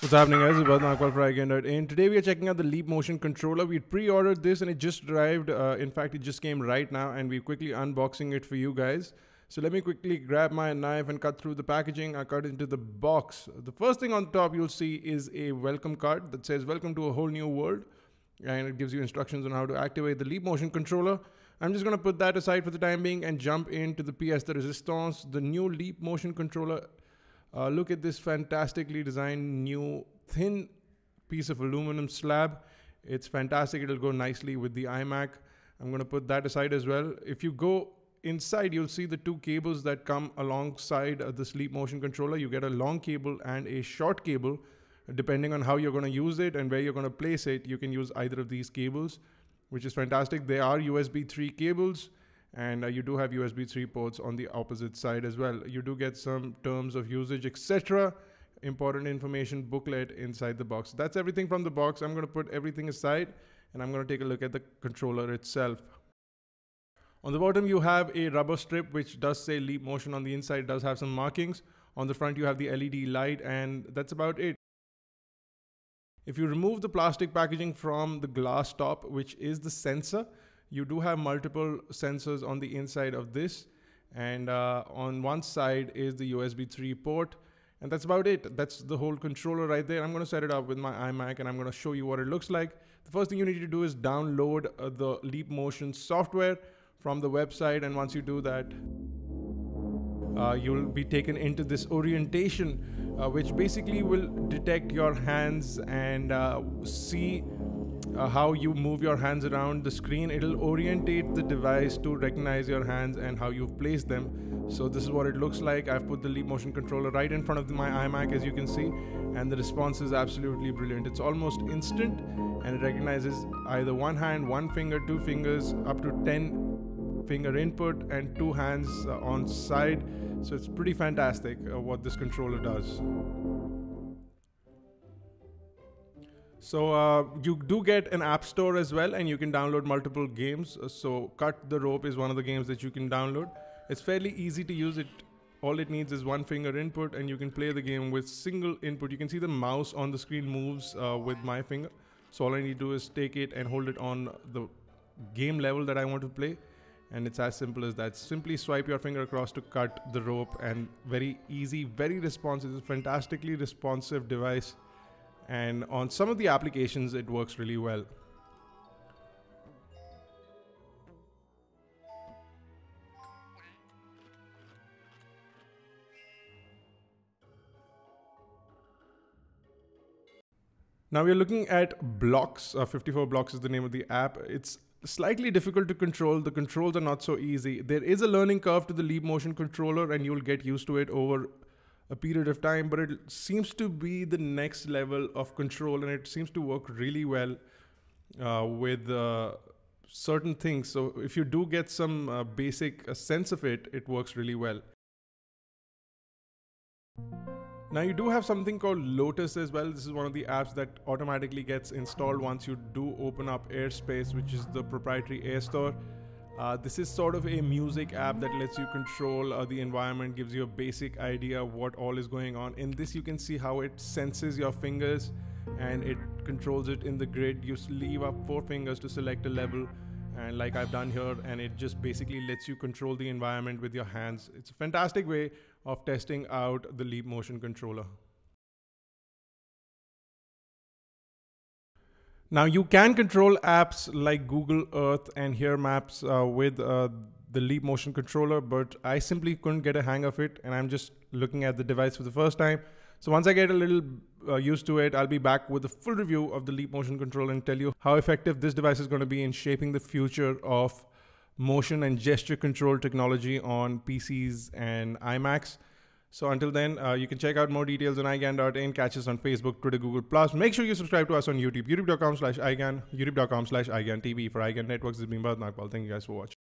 What's happening, guys? It's Nakwal for iGyaan. And today we are checking out the Leap Motion controller. We pre-ordered this and it just arrived. In fact, it just came right now and we're quickly unboxing it for you guys. So let me quickly grab my knife and cut through the packaging. I cut into the box. The first thing on top you'll see is a welcome card that says welcome to a whole new world. And it gives you instructions on how to activate the Leap Motion controller. I'm just going to put that aside for the time being and jump into the pièce de résistance, the new Leap Motion controller. Look at this fantastically designed new thin piece of aluminum slab. It's fantastic. It'll go nicely with the iMac. I'm going to put that aside as well. If you go inside, you'll see the two cables that come alongside the Leap Motion controller. You get a long cable and a short cable. Depending on how you're going to use it and where you're going to place it, you can use either of these cables, which is fantastic. They are USB 3 cables. And you do have USB 3 ports on the opposite side as well. You do get some terms of usage, etc. Important information booklet inside the box. That's everything from the box. I'm going to put everything aside and I'm going to take a look at the controller itself. On the bottom, you have a rubber strip which does say Leap Motion. On the inside, it does have some markings. On the front, you have the LED light, and that's about it. If you remove the plastic packaging from the glass top, which is the sensor, you do have multiple sensors on the inside of this, and on one side is the USB 3 port, and that's about it. That's the whole controller right there. I'm going to set it up with my iMac and I'm going to show you what it looks like. The first thing you need to do is download the Leap Motion software from the website, and once you do that, you'll be taken into this orientation, which basically will detect your hands and see how you move your hands around the screen. It'll orientate the device to recognize your hands and how you've placed them. So this is what it looks like. I've put the Leap Motion controller right in front of my iMac, as you can see, and the response is absolutely brilliant. It's almost instant, and it recognizes either one hand, one finger, two fingers, up to 10 finger input, and two hands on side. So it's pretty fantastic what this controller does. So you do get an app store as well, and you can download multiple games. So Cut the Rope is one of the games that you can download. It's fairly easy to use. All it needs is one finger input, and you can play the game with single input. You can see the mouse on the screen moves with my finger. So all I need to do is take it and hold it on the game level that I want to play. And it's as simple as that. Simply swipe your finger across to cut the rope, and very easy, very responsive. It's a fantastically responsive device. And on some of the applications, it works really well. Now we're looking at blocks. 54 blocks is the name of the app. It's slightly difficult to control. The controls are not so easy. There is a learning curve to the Leap Motion controller, and you'll get used to it over a period of time, but it seems to be the next level of control, and it seems to work really well with certain things. So if you do get some basic sense of it, it works really well. Now you do have something called Lotus as well. This is one of the apps that automatically gets installed once you do open up Airspace, which is the proprietary Air Store. This is sort of a music app that lets you control the environment, gives you a basic idea of what all is going on. In this, you can see how it senses your fingers and it controls it in the grid. You leave up 4 fingers to select a level, and like I've done here, and it just basically lets you control the environment with your hands. It's a fantastic way of testing out the Leap Motion controller. Now you can control apps like Google Earth and Here Maps with the Leap Motion controller, but I simply couldn't get a hang of it, and I'm just looking at the device for the first time. So once I get a little used to it, I'll be back with a full review of the Leap Motion controller and tell you how effective this device is going to be in shaping the future of motion and gesture control technology on PCs and iMacs. So until then, you can check out more details on iGyaan.in, catch us on Facebook, Twitter, Google+. Make sure you subscribe to us on YouTube, youtube.com/iGyaan, youtube.com/iGyaan TV. For iGyaan Networks, this has been Nakwal. Thank you guys for watching.